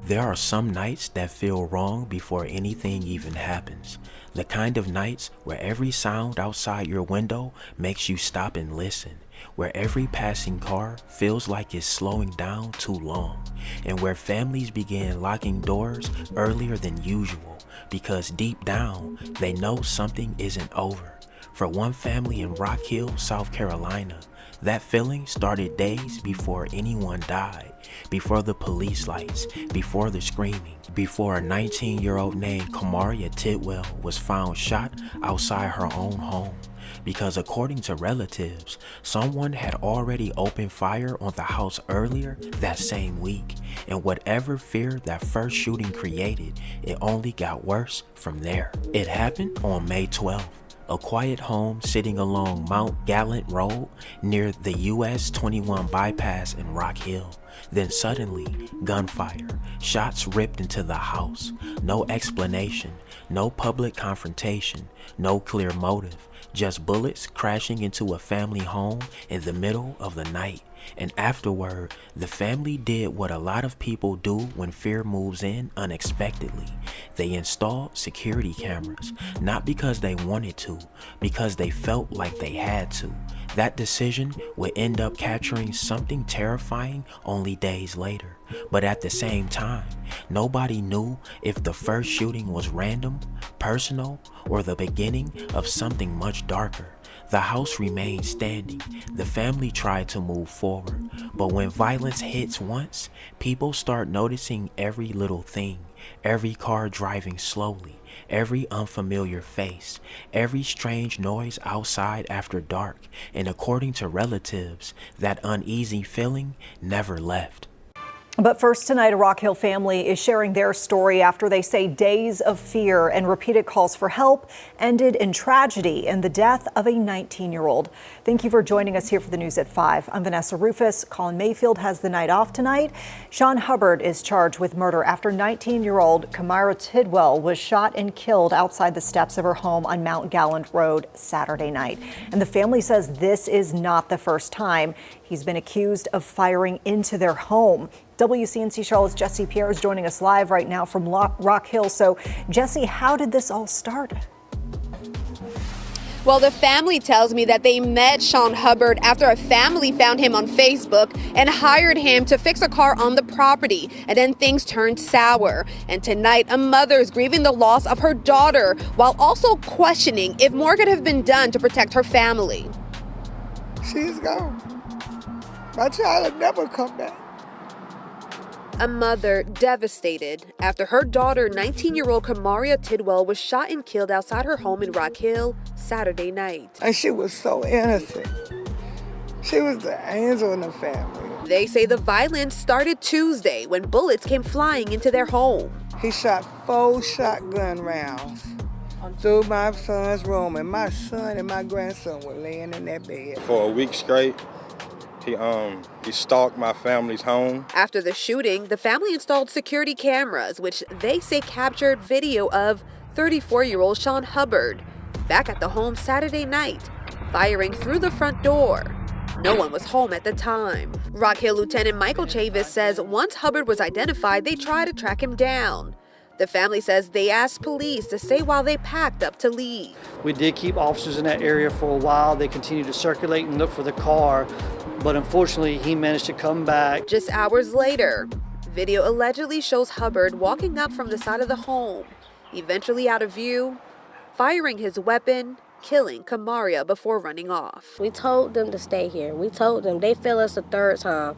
There are some nights that feel wrong before anything even happens. The kind of nights where every sound outside your window makes you stop and listen, where every passing car feels like it's slowing down too long, and where families begin locking doors earlier than usual because deep down they know something isn't over. For one family in Rock Hill, South Carolina, that feeling started days before anyone died, before the police lights, before the screaming, before a 19-year-old named Camariya Tidwell was found shot outside her own home. Because according to relatives, someone had already opened fire on the house earlier that same week, and whatever fear that first shooting created, it only got worse from there. It happened on May 12th. A quiet home sitting along Mount Gallant Road near the US 21 bypass in Rock Hill. Then suddenly, gunfire, shots ripped into the house. No explanation, no public confrontation, no clear motive, just bullets crashing into a family home in the middle of the night. And afterward, the family did what a lot of people do when fear moves in unexpectedly. They installed security cameras, not because they wanted to, because they felt like they had to. That decision would end up capturing something terrifying only days later. But at the same time, nobody knew if the first shooting was random, personal, or the beginning of something much darker. The house remained standing. The family tried to move forward. But when violence hits once, people start noticing every little thing. Every car driving slowly, every unfamiliar face, every strange noise outside after dark. And according to relatives, that uneasy feeling never left. But first tonight, a Rock Hill family is sharing their story after they say days of fear and repeated calls for help ended in tragedy and the death of a 19-year-old. Thank you for joining us here for the news at 5. I'm Vanessa Rufus. Colin Mayfield has the night off tonight. Sean Hubbard is charged with murder after 19-year-old Camariya Tidwell was shot and killed outside the steps of her home on Mount Gallant Road Saturday night. And the family says this is not the first time he's been accused of firing into their home. WCNC Charlotte's Jesse Pierre is joining us live right now from Rock Hill. So, Jesse, how did this all start? Well, the family tells me that they met Sean Hubbard after a family found him on Facebook and hired him to fix a car on the property. And then things turned sour. And tonight, a mother is grieving the loss of her daughter while also questioning if more could have been done to protect her family. She's gone. My child will never come back. A mother devastated after her daughter, 19-year-old Camariya Tidwell, was shot and killed outside her home in Rock Hill Saturday night. And she was so innocent. She was the angel in the family. They say the violence started Tuesday when bullets came flying into their home. He shot 4 shotgun rounds through my son's room, and my son and my grandson were laying in that bed. For a week straight, he stalked my family's home. After the shooting, the family installed security cameras, which they say captured video of 34-year-old Sean Hubbard back at the home Saturday night, firing through the front door. No one was home at the time. Rock Hill Lieutenant Michael Chavis says once Hubbard was identified, they tried to track him down. The family says they asked police to stay while they packed up to leave. We did keep officers in that area for a while. They continued to circulate and look for the car, but unfortunately, he managed to come back. Just hours later, video allegedly shows Hubbard walking up from the side of the home, eventually out of view, firing his weapon, killing Camariya before running off. We told them to stay here. We told them. They failed us the third time.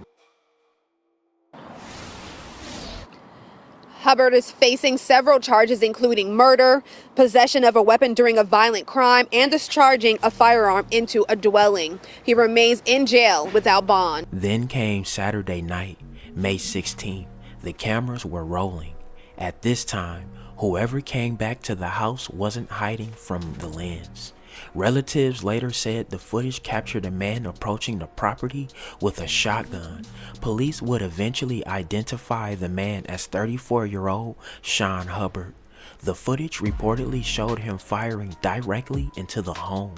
Hubbard is facing several charges, including murder, possession of a weapon during a violent crime, and discharging a firearm into a dwelling. He remains in jail without bond. Then came Saturday night, May 16th. The cameras were rolling. At this time, whoever came back to the house wasn't hiding from the lens. Relatives later said the footage captured a man approaching the property with a shotgun. Police would eventually identify the man as 34-year-old Sean Hubbard. The footage reportedly showed him firing directly into the home.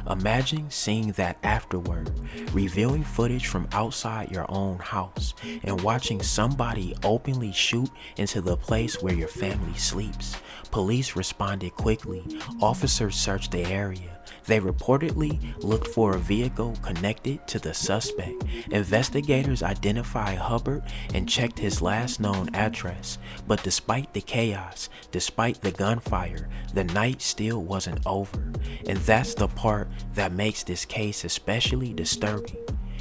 Imagine seeing that afterward, reviewing footage from outside your own house and watching somebody openly shoot into the place where your family sleeps. Police responded quickly. Officers searched the area. They reportedly looked for a vehicle connected to the suspect. Investigators identified Hubbard and checked his last known address. But despite the chaos, despite the gunfire, the night still wasn't over. And that's the part that makes this case especially disturbing.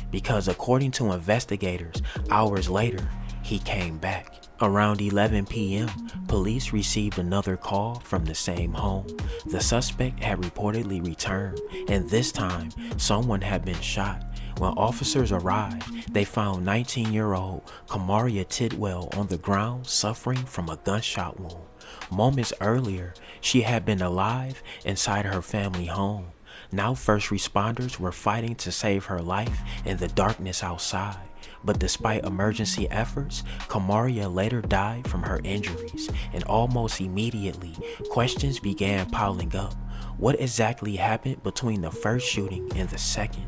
Because according to investigators, hours later, he came back. Around 11 p.m., police received another call from the same home. The suspect had reportedly returned, and this time, someone had been shot. When officers arrived, they found 19-year-old Camariya Tidwell on the ground suffering from a gunshot wound. Moments earlier, she had been alive inside her family home. Now first responders were fighting to save her life in the darkness outside. But despite emergency efforts, Camariya later died from her injuries, and almost immediately, questions began piling up. What exactly happened between the first shooting and the second?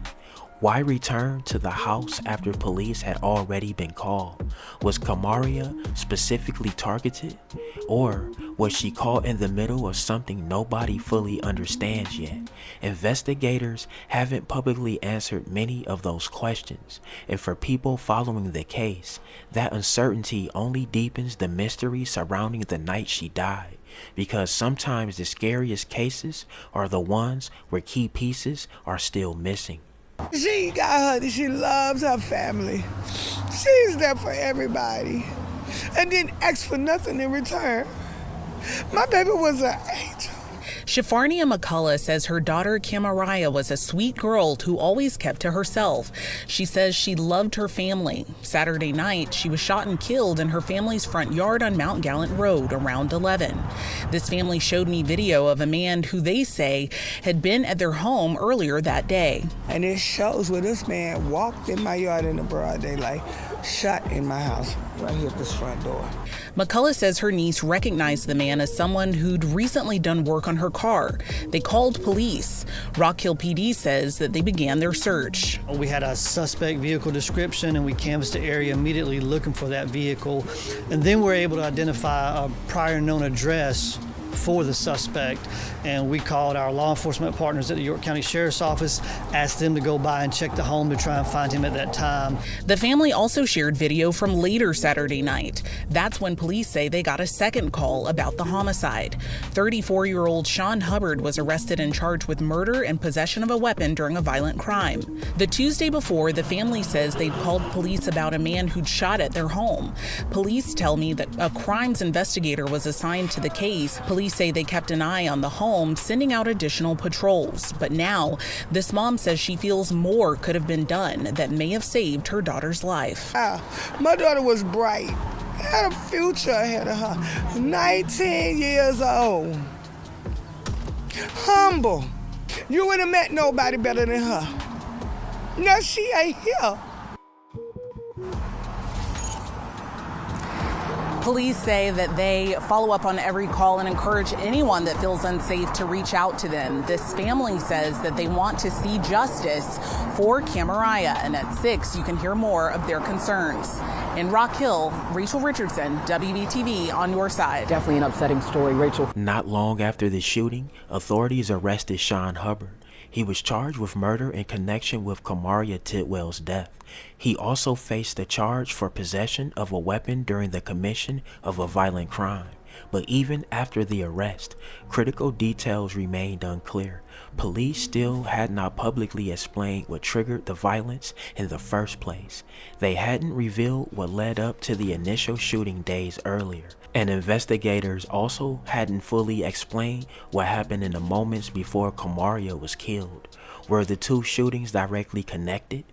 Why return to the house after police had already been called? Was Camariya specifically targeted? Or was she caught in the middle of something nobody fully understands yet? Investigators haven't publicly answered many of those questions, and for people following the case, that uncertainty only deepens the mystery surrounding the night she died, because sometimes the scariest cases are the ones where key pieces are still missing. She got her, she loves her family. She's there for everybody and didn't ask for nothing in return. My baby was an angel. Shafania McCullough says her daughter Camariya was a sweet girl who always kept to herself. She says she loved her family. Saturday night, she was shot and killed in her family's front yard on Mount Gallant Road around 11. This family showed me video of a man who they say had been at their home earlier that day. And it shows where this man walked in my yard in the broad daylight, shot in my house, right here at this front door. McCullough says her niece recognized the man as someone who'd recently done work on her car. They called police. Rock Hill PD says that they began their search. We had a suspect vehicle description and we canvassed the area immediately looking for that vehicle. And then we're able to identify a prior known address for the suspect, and we called our law enforcement partners at the York County Sheriff's Office, asked them to go by and check the home to try and find him at that time. The family also shared video from later Saturday night. That's when police say they got a second call about the homicide. 34-year-old Sean Hubbard was arrested and charged with murder and possession of a weapon during a violent crime. The Tuesday before, the family says they'd called police about a man who'd shot at their home. Police tell me that a crimes investigator was assigned to the case. Police say they kept an eye on the home, sending out additional patrols. But now, this mom says she feels more could have been done that may have saved her daughter's life. My daughter was bright, had a future ahead of her, 19 years old, humble. You wouldn't have met nobody better than her. Now she ain't here. Police say that they follow up on every call and encourage anyone that feels unsafe to reach out to them. This family says that they want to see justice for Camariya, and at 6 you can hear more of their concerns. In Rock Hill, Rachel Richardson, WBTV on your side. Definitely an upsetting story, Rachel. Not long after the shooting, authorities arrested Sean Hubbard. He was charged with murder in connection with Camariya Tidwell's death. He also faced a charge for possession of a weapon during the commission of a violent crime. But even after the arrest, critical details remained unclear. Police still had not publicly explained what triggered the violence in the first place. They hadn't revealed what led up to the initial shooting days earlier. And investigators also hadn't fully explained what happened in the moments before Camariya was killed. Were the two shootings directly connected?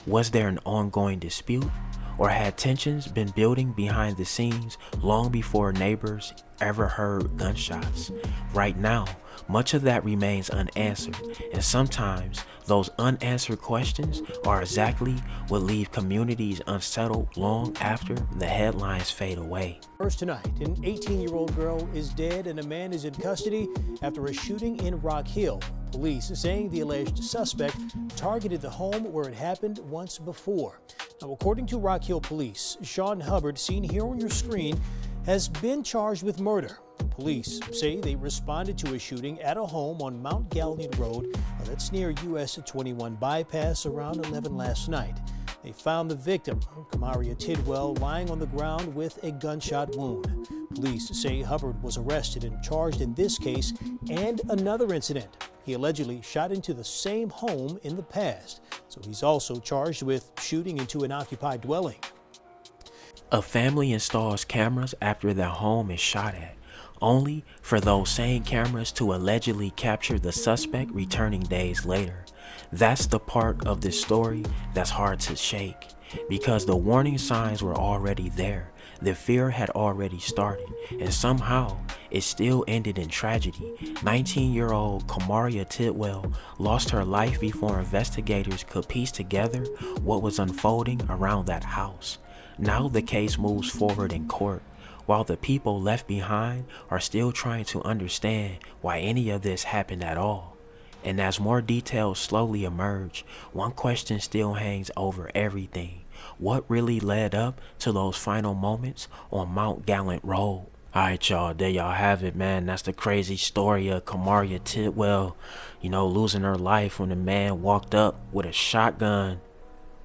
Was there an ongoing dispute? Or had tensions been building behind the scenes long before neighbors ever heard gunshots. Right now, much of that remains unanswered, and sometimes those unanswered questions are exactly what leave communities unsettled long after the headlines fade away. First tonight, an 18-year-old girl is dead and a man is in custody after a shooting in Rock Hill. Police saying the alleged suspect targeted the home where it happened once before. Now, according to Rock Hill Police, Sean Hubbard, seen here on your screen, has been charged with murder. Police say they responded to a shooting at a home on Mount Gallant Road, that's near US 21 bypass, around 11 last night. They found the victim, Camariya Tidwell, lying on the ground with a gunshot wound. Police say Hubbard was arrested and charged in this case and another incident. He allegedly shot into the same home in the past, so he's also charged with shooting into an occupied dwelling. A family installs cameras after their home is shot at, only for those same cameras to allegedly capture the suspect returning days later. That's the part of this story that's hard to shake, because the warning signs were already there. The fear had already started, and somehow it still ended in tragedy. 19-year-old Camariya Tidwell lost her life before investigators could piece together what was unfolding around that house. Now the case moves forward in court, while the people left behind are still trying to understand why any of this happened at all. And as more details slowly emerge, one question still hangs over everything. What really led up to those final moments on Mount Gallant Road? Alright, y'all, there y'all have it, man. That's the crazy story of Camariya Tidwell, losing her life when a man walked up with a shotgun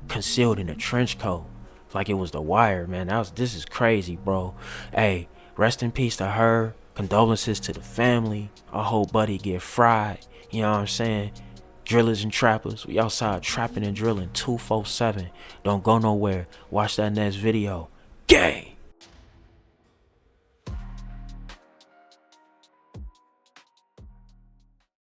concealed in a trench coat. Like it was The Wire, man. This is crazy, bro. Hey, rest in peace to her. Condolences to the family. I hope Buddy get fried. You know what I'm saying? Drillers and trappers, we outside trapping and drilling 247. Don't go nowhere. Watch that next video. Gang!